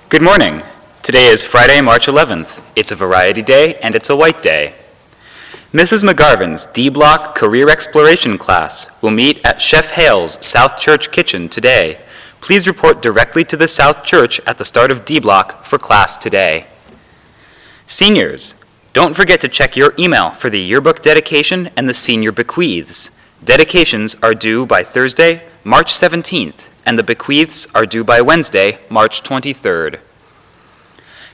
Good morning. Today is Friday, March 11th. It's a variety day and it's a white day. Mrs. McGarvin's D-Block Career Exploration class will meet at Chef Hale's South Church kitchen today. Please report directly to the South Church at the start of D-Block for class today. Seniors, don't forget to check your email for the yearbook dedication and the senior bequeaths. Dedications are due by Thursday, March 17th, and the bequeaths are due by Wednesday, March 23rd.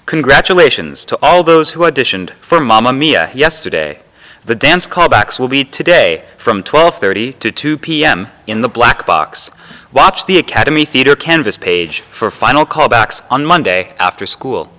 Congratulations to all those who auditioned for Mamma Mia yesterday. The dance callbacks will be today from 12:30 to 2 p.m. in the Black Box. Watch the Academy Theater Canvas page for final callbacks on Monday after school.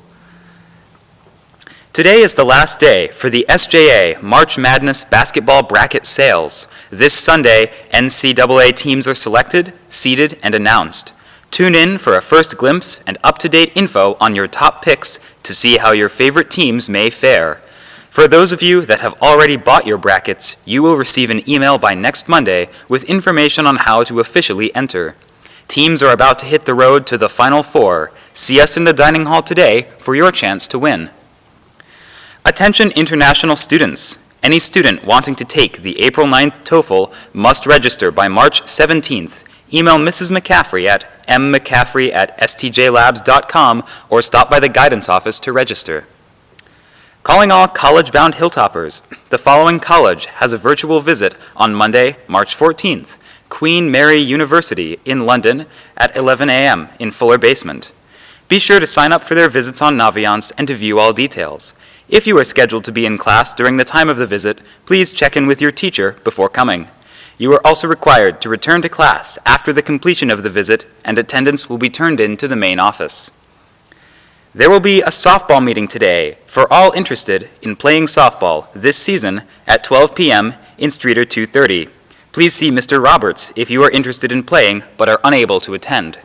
Today is the last day for the SJA March Madness basketball bracket sales. This Sunday, NCAA teams are selected, seeded, and announced. Tune in for a first glimpse and up-to-date info on your top picks to see how your favorite teams may fare. For those of you that have already bought your brackets, you will receive an email by next Monday with information on how to officially enter. Teams are about to hit the road to the Final Four. See us in the dining hall today for your chance to win. Attention international students. Any student wanting to take the April 9th TOEFL must register by March 17th. Email Mrs. McCaffrey at mmccaffrey@stjlabs.com or stop by the guidance office to register. Calling all college-bound Hilltoppers. The following college has a virtual visit on Monday, March 14th. Queen Mary University in London at 11 a.m. in Fuller Basement. Be sure to sign up for their visits on Naviance and to view all details. If you are scheduled to be in class during the time of the visit, please check in with your teacher before coming. You are also required to return to class after the completion of the visit, and attendance will be turned in to the main office. There will be a softball meeting today for all interested in playing softball this season at 12 p.m. in Streeter 230. Please see Mr. Roberts if you are interested in playing but are unable to attend.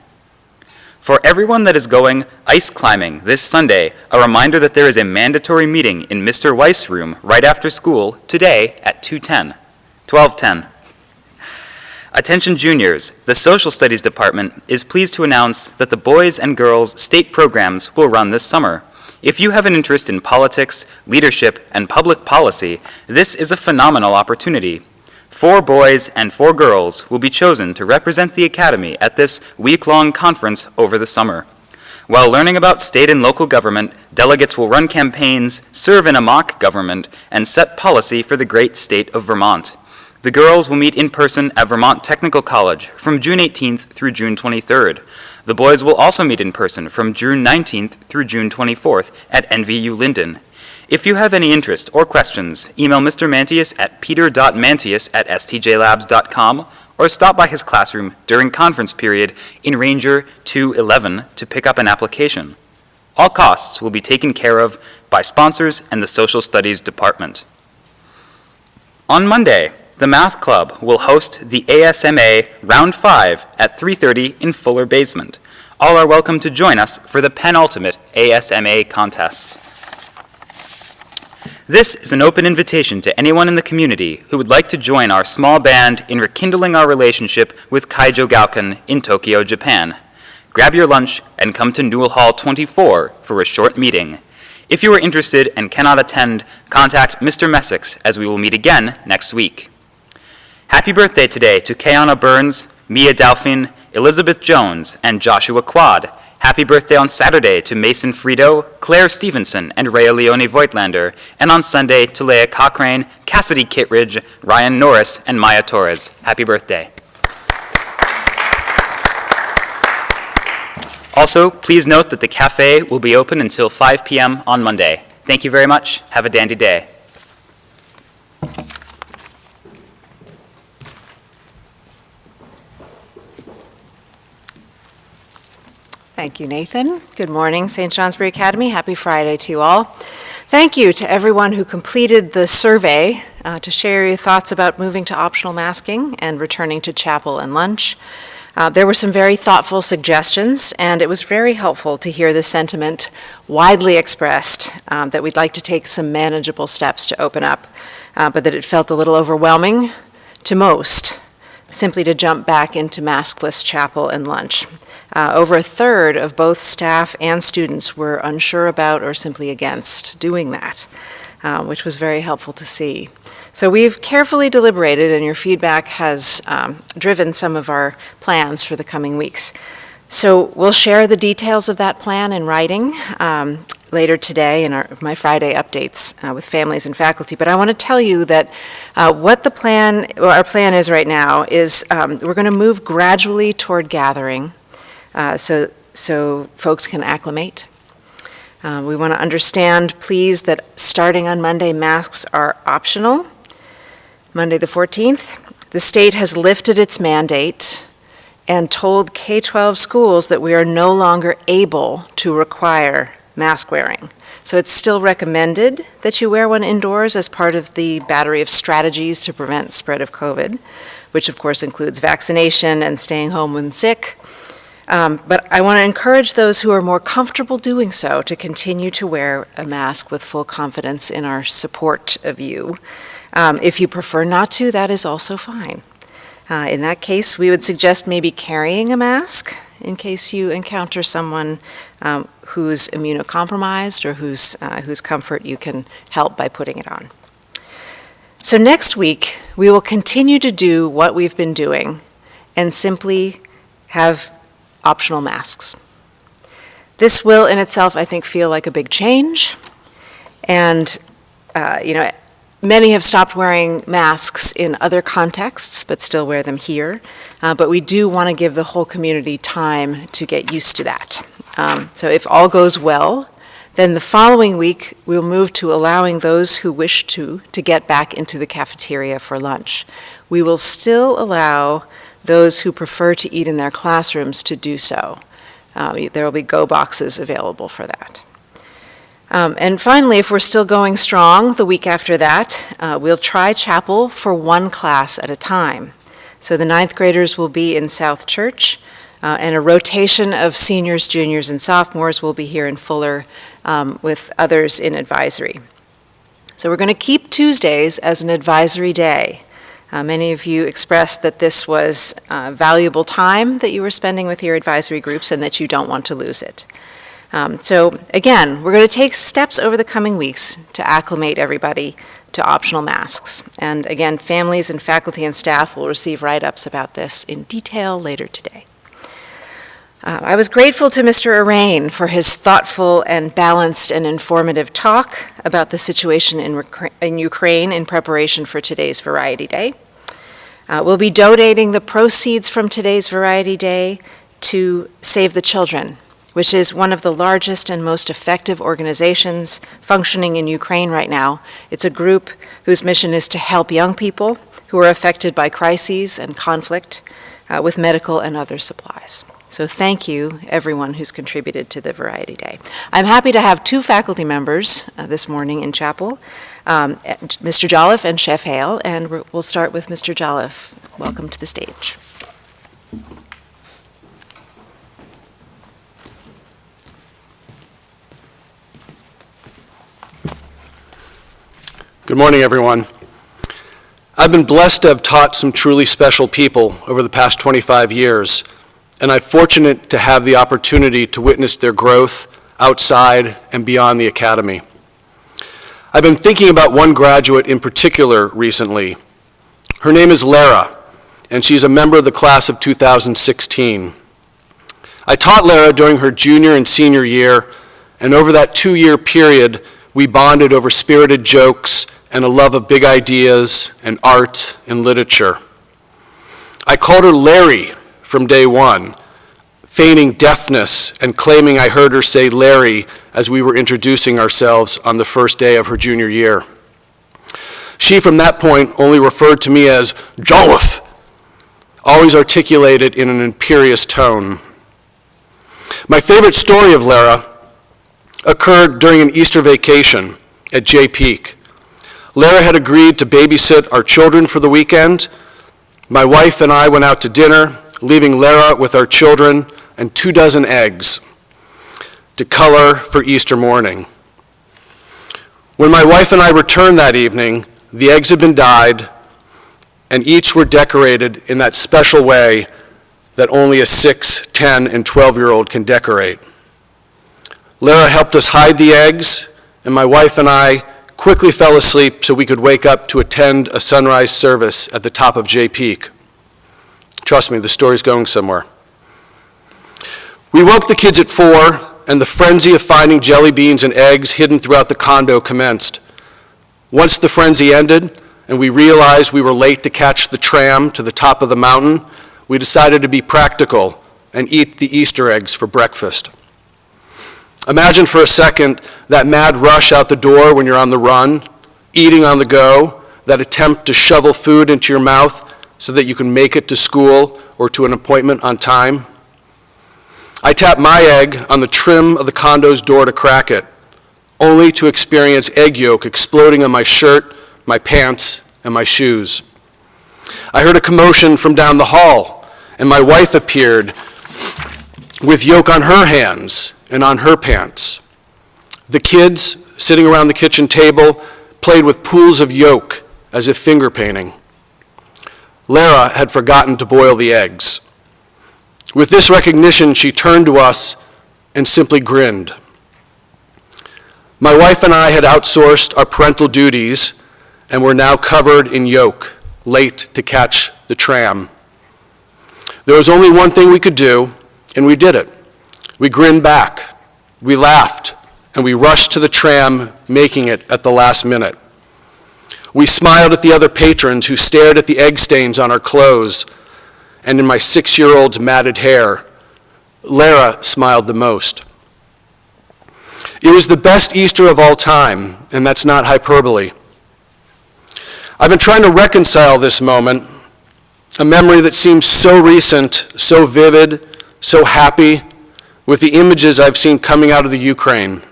For everyone that is going ice climbing this Sunday, a reminder that there is a mandatory meeting in Mr. Weiss' room right after school today at 12:10. Attention juniors, the Social Studies Department is pleased to announce that the Boys and Girls State programs will run this summer. If you have an interest in politics, leadership, and public policy, this is a phenomenal opportunity. 4 boys and 4 girls will be chosen to represent the Academy at this week-long conference over the summer. While learning about state and local government, delegates will run campaigns, serve in a mock government, and set policy for the great state of Vermont. The girls will meet in person at Vermont Technical College from June 18th through June 23rd. The boys will also meet in person from June 19th through June 24th at NVU Linden. If you have any interest or questions, email Mr. Mantius at peter.mantius@stjlabs.com or stop by his classroom during conference period in Ranger 211 to pick up an application. All costs will be taken care of by sponsors and the Social Studies Department. On Monday, the Math Club will host the ASMA Round 5 at 3:30 in Fuller Basement. All are welcome to join us for the penultimate ASMA contest. This is an open invitation to anyone in the community who would like to join our small band in rekindling our relationship with Kaijo Gauken in Tokyo, Japan. Grab your lunch and come to Newell Hall 24 for a short meeting. If you are interested and cannot attend, contact Mr. Messick as we will meet again next week. Happy birthday today to Kayana Burns, Mia Dalphin, Elizabeth Jones, and Joshua Quad. Happy birthday on Saturday to Mason Frito, Claire Stevenson, and Rhea Leone Voigtlander, and on Sunday to Leah Cochrane, Cassidy Kittredge, Ryan Norris, and Maya Torres. Happy birthday. Also, please note that the cafe will be open until 5 p.m. on Monday. Thank you very much. Have a dandy day. Thank you, Nathan. Good morning, St. Johnsbury Academy. Happy Friday to you all. Thank you to everyone who completed the survey to share your thoughts about moving to optional masking and returning to chapel and lunch. There were some very thoughtful suggestions, and it was very helpful to hear the sentiment widely expressed that we'd like to take some manageable steps to open up, but that it felt a little overwhelming to most. simply to jump back into maskless chapel and lunch. Over a third of both staff and students were unsure about or simply against doing that, which was very helpful to see. So we've carefully deliberated, and your feedback has driven some of our plans for the coming weeks. So we'll share the details of that plan in writing later today in my Friday updates with families and faculty. But I want to tell you that what our plan is right now is we're going to move gradually toward gathering so folks can acclimate. We want to understand, please, that starting on Monday, masks are optional. Monday the 14th, the state has lifted its mandate and told K-12 schools that we are no longer able to require mask wearing. So it's still recommended that you wear one indoors as part of the battery of strategies to prevent spread of COVID, which of course includes vaccination and staying home when sick. But I want to encourage those who are more comfortable doing so to continue to wear a mask with full confidence in our support of you. If you prefer not to, that is also fine. In that case, we would suggest maybe carrying a mask in case you encounter someone who's immunocompromised or whose comfort you can help by putting it on. So next week, we will continue to do what we've been doing and simply have optional masks. This will in itself, I think, feel like a big change. And, many have stopped wearing masks in other contexts, but still wear them here. But we do want to give the whole community time to get used to that. So if all goes well, then the following week, we'll move to allowing those who wish to get back into the cafeteria for lunch. We will still allow those who prefer to eat in their classrooms to do so. There will be go boxes available for that. And finally, if we're still going strong the week after that, we'll try chapel for one class at a time. So the 9th graders will be in South Church, and a rotation of seniors, juniors, and sophomores will be here in Fuller with others in advisory. So we're going to keep Tuesdays as an advisory day. Many of you expressed that this was valuable time that you were spending with your advisory groups and that you don't want to lose it. So again, we're going to take steps over the coming weeks to acclimate everybody to optional masks. And again, families and faculty and staff will receive write-ups about this in detail later today. I was grateful to Mr. Arain for his thoughtful and balanced and informative talk about the situation in Ukraine in preparation for today's Variety Day. We'll be donating the proceeds from today's Variety Day to Save the Children, which is one of the largest and most effective organizations functioning in Ukraine right now. It's a group whose mission is to help young people who are affected by crises and conflict with medical and other supplies. So thank you, everyone who's contributed to the Variety Day. I'm happy to have 2 faculty members this morning in chapel, Mr. Jollif and Chef Hale, and we'll start with Mr. Jollif. Welcome to the stage. Good morning, everyone. I've been blessed to have taught some truly special people over the past 25 years, and I'm fortunate to have the opportunity to witness their growth outside and beyond the academy. I've been thinking about one graduate in particular recently. Her name is Lara, and she's a member of the class of 2016. I taught Lara during her junior and senior year, and over that 2-year period, we bonded over spirited jokes and a love of big ideas and art and literature. I called her Larry from day one, feigning deafness and claiming I heard her say Larry as we were introducing ourselves on the first day of her junior year. She, from that point, only referred to me as Jollif, always articulated in an imperious tone. My favorite story of Lara occurred during an Easter vacation at Jay Peak. Lara had agreed to babysit our children for the weekend. My wife and I went out to dinner, leaving Lara with our children and 24 eggs to color for Easter morning. When my wife and I returned that evening, the eggs had been dyed, and each were decorated in that special way that only a 6, 10, and 12-year-old can decorate. Lara helped us hide the eggs, and my wife and I quickly fell asleep so we could wake up to attend a sunrise service at the top of Jay Peak. Trust me, the story's going somewhere. We woke the kids at 4, and the frenzy of finding jelly beans and eggs hidden throughout the condo commenced. Once the frenzy ended, and we realized we were late to catch the tram to the top of the mountain, we decided to be practical and eat the Easter eggs for breakfast. Imagine for a second that mad rush out the door when you're on the run, eating on the go, that attempt to shovel food into your mouth so that you can make it to school or to an appointment on time. I tapped my egg on the trim of the condo's door to crack it, only to experience egg yolk exploding on my shirt, my pants, and my shoes. I heard a commotion from down the hall, and my wife appeared with yolk on her hands and on her pants. The kids, sitting around the kitchen table, played with pools of yolk as if finger painting. Lara had forgotten to boil the eggs. With this recognition, she turned to us and simply grinned. My wife and I had outsourced our parental duties and were now covered in yolk, late to catch the tram. There was only one thing we could do, and we did it. We grinned back, we laughed, and we rushed to the tram, making it at the last minute. We smiled at the other patrons who stared at the egg stains on our clothes and in my 6-year-old's matted hair. Lara smiled the most. It was the best Easter of all time, and that's not hyperbole. I've been trying to reconcile this moment, a memory that seems so recent, so vivid, so happy, with the images I've seen coming out of the Ukraine.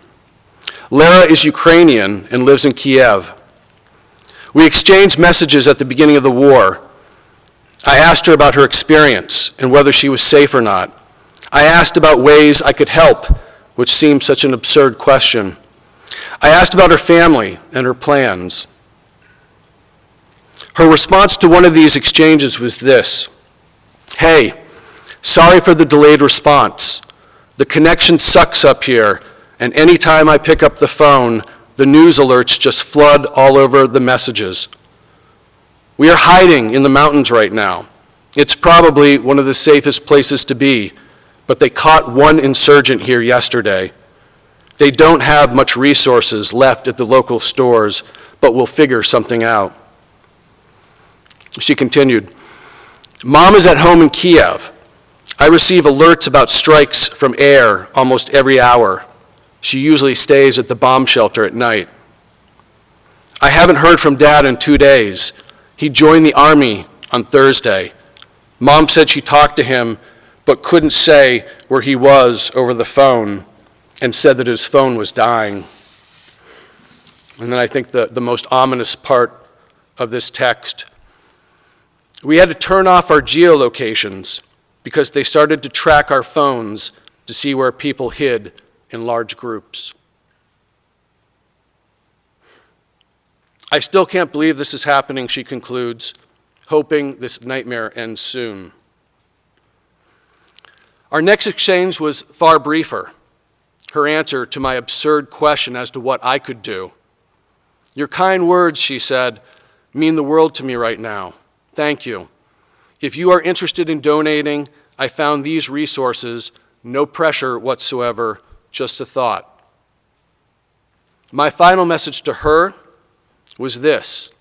Lara is Ukrainian and lives in Kiev. We exchanged messages at the beginning of the war. I asked her about her experience and whether she was safe or not. I asked about ways I could help, which seemed such an absurd question. I asked about her family and her plans. Her response to one of these exchanges was this: "Hey, sorry for the delayed response. The connection sucks up here, and anytime I pick up the phone, the news alerts just flood all over the messages. We are hiding in the mountains right now. It's probably one of the safest places to be, but they caught one insurgent here yesterday. They don't have much resources left at the local stores, but we'll figure something out." She continued, "Mom is at home in Kiev. I receive alerts about strikes from air almost every hour. She usually stays at the bomb shelter at night. I haven't heard from Dad in 2 days. He joined the Army on Thursday. Mom said she talked to him, but couldn't say where he was over the phone, and said that his phone was dying." And then I think the most ominous part of this text: "We had to turn off our geolocations because they started to track our phones to see where people hid in large groups." "I still can't believe this is happening," she concludes, hoping this nightmare ends soon. Our next exchange was far briefer. Her answer to my absurd question as to what I could do: "Your kind words," she said, "mean the world to me right now. Thank you. If you are interested in donating, I found these resources, no pressure whatsoever, just a thought." My final message to her was this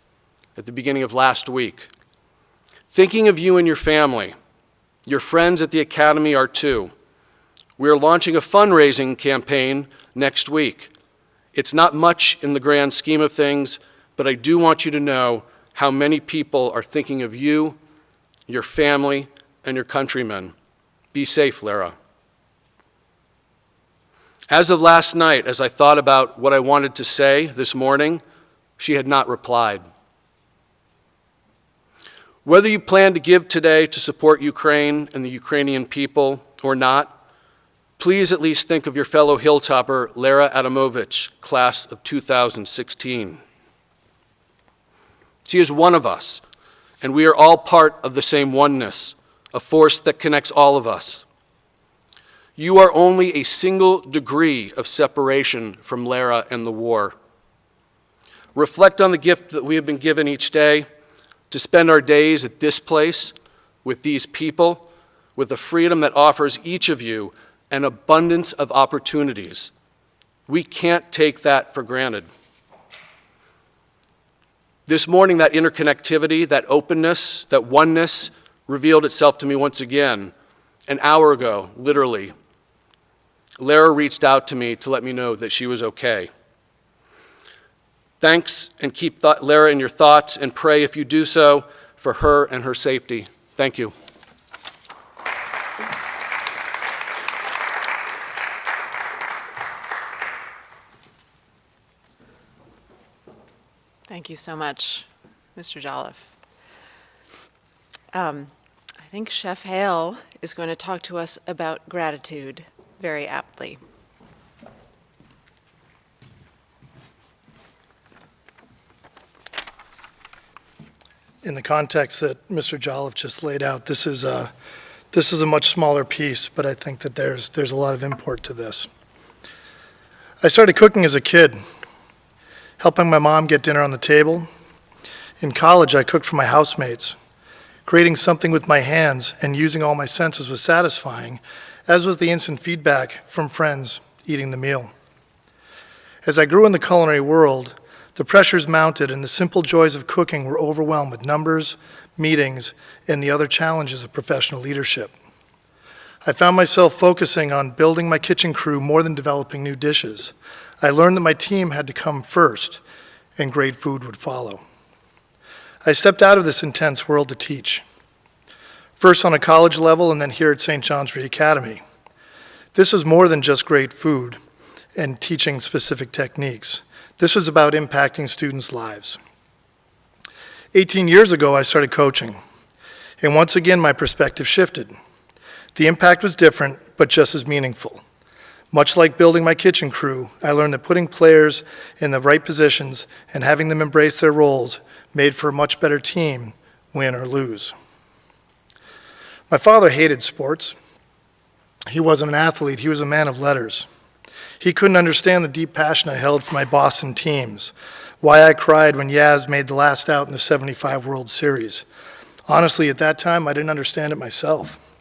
at the beginning of last week: "Thinking of you and your family. Your friends at the Academy are too. We are launching a fundraising campaign next week. It's not much in the grand scheme of things, but I do want you to know how many people are thinking of you, your family, and your countrymen. Be safe, Lara." As of last night, as I thought about what I wanted to say this morning, she had not replied. Whether you plan to give today to support Ukraine and the Ukrainian people or not, please at least think of your fellow Hilltopper, Lara Adamovich, class of 2016. She is one of us, and we are all part of the same oneness, a force that connects all of us. You are only a single degree of separation from Lara and the war. Reflect on the gift that we have been given each day to spend our days at this place with these people, with the freedom that offers each of you an abundance of opportunities. We can't take that for granted. This morning, that interconnectivity, that openness, that oneness revealed itself to me once again. An hour ago, literally, Lara reached out to me to let me know that she was okay. Thanks, and keep Lara in your thoughts, and pray, if you do so, for her and her safety. Thank you. Thank you so much, Mr. Jollif. I think Chef Hale is going to talk to us about gratitude very aptly. In the context that Mr. Jollif just laid out, this is a much smaller piece, but I think that there's a lot of import to this. I started cooking as a kid, helping my mom get dinner on the table. In college, I cooked for my housemates. Creating something with my hands and using all my senses was satisfying, as was the instant feedback from friends eating the meal. As I grew in the culinary world, the pressures mounted and the simple joys of cooking were overwhelmed with numbers, meetings, and the other challenges of professional leadership. I found myself focusing on building my kitchen crew more than developing new dishes. I learned that my team had to come first, and great food would follow. I stepped out of this intense world to teach, first on a college level and then here at St. Johnsbury Academy. This was more than just great food and teaching specific techniques. This was about impacting students' lives. 18 years ago, I started coaching, and once again, my perspective shifted. The impact was different, but just as meaningful. Much like building my kitchen crew, I learned that putting players in the right positions and having them embrace their roles made for a much better team, win or lose. My father hated sports. He wasn't an athlete, he was a man of letters. He couldn't understand the deep passion I held for my Boston teams, why I cried when Yaz made the last out in the '75 World Series. Honestly, at that time, I didn't understand it myself.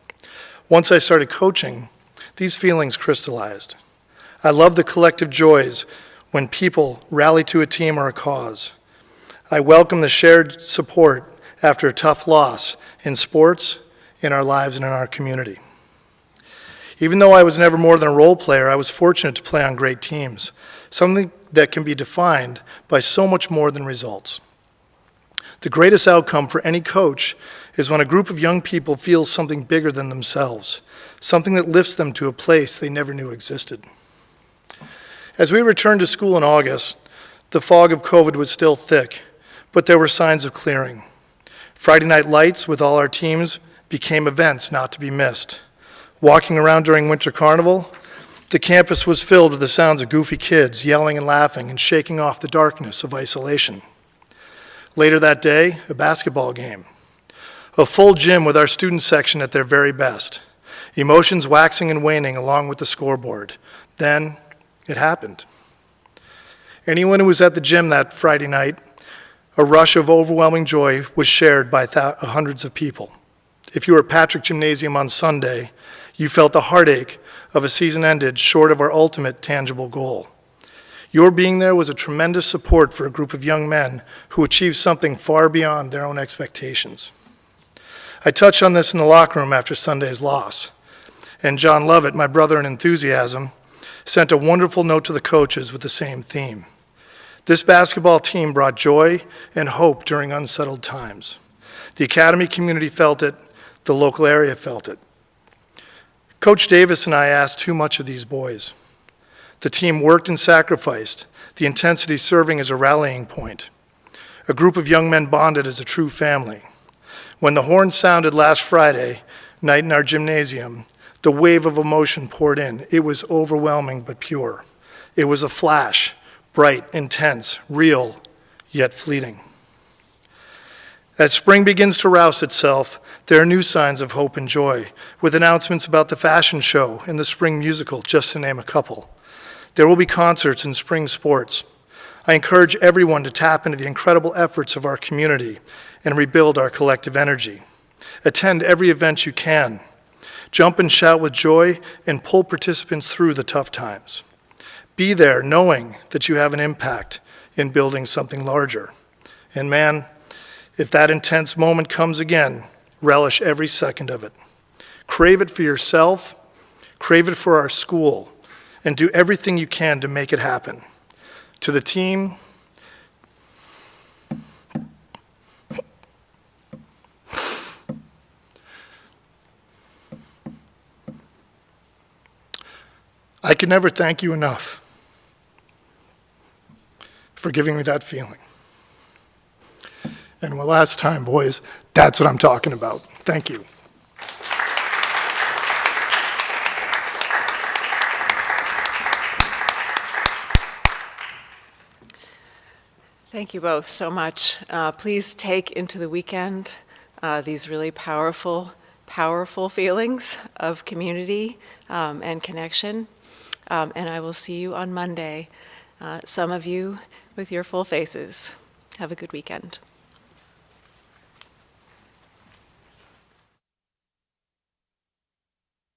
Once I started coaching, these feelings crystallized. I love the collective joys when people rally to a team or a cause. I welcome the shared support after a tough loss in sports, in our lives, and in our community. Even though I was never more than a role player, I was fortunate to play on great teams, something that can be defined by so much more than results. The greatest outcome for any coach is when a group of young people feels something bigger than themselves, something that lifts them to a place they never knew existed. As we returned to school in August, the fog of COVID was still thick, but there were signs of clearing. Friday night lights with all our teams became events not to be missed. Walking around during Winter Carnival, the campus was filled with the sounds of goofy kids yelling and laughing and shaking off the darkness of isolation. Later that day, a basketball game. A full gym with our student section at their very best. Emotions waxing and waning along with the scoreboard. Then it happened. Anyone who was at the gym that Friday night, a rush of overwhelming joy was shared by hundreds of people. If you were at Patrick Gymnasium on Sunday, you felt the heartache of a season ended short of our ultimate tangible goal. Your being there was a tremendous support for a group of young men who achieved something far beyond their own expectations. I touched on this in the locker room after Sunday's loss, and John Lovett, my brother in enthusiasm, sent a wonderful note to the coaches with the same theme. This basketball team brought joy and hope during unsettled times. The academy community felt it, the local area felt it. Coach Davis and I asked too much of these boys. The team worked and sacrificed, the intensity serving as a rallying point. A group of young men bonded as a true family. When the horn sounded last Friday night in our gymnasium, the wave of emotion poured in. It was overwhelming but pure. It was a flash, bright, intense, real, yet fleeting. As spring begins to rouse itself, there are new signs of hope and joy, with announcements about the fashion show and the spring musical, just to name a couple. There will be concerts and spring sports. I encourage everyone to tap into the incredible efforts of our community and rebuild our collective energy. Attend every event you can. Jump and shout with joy and pull participants through the tough times. Be there knowing that you have an impact in building something larger. And man, if that intense moment comes again, relish every second of it. Crave it for yourself, crave it for our school, and do everything you can to make it happen. To the team, I can never thank you enough for giving me that feeling. And one last time, boys, that's what I'm talking about. Thank you. Thank you both so much. Please take into the weekend these really powerful feelings of community and connection. And I will see you on Monday, some of you with your full faces. Have a good weekend.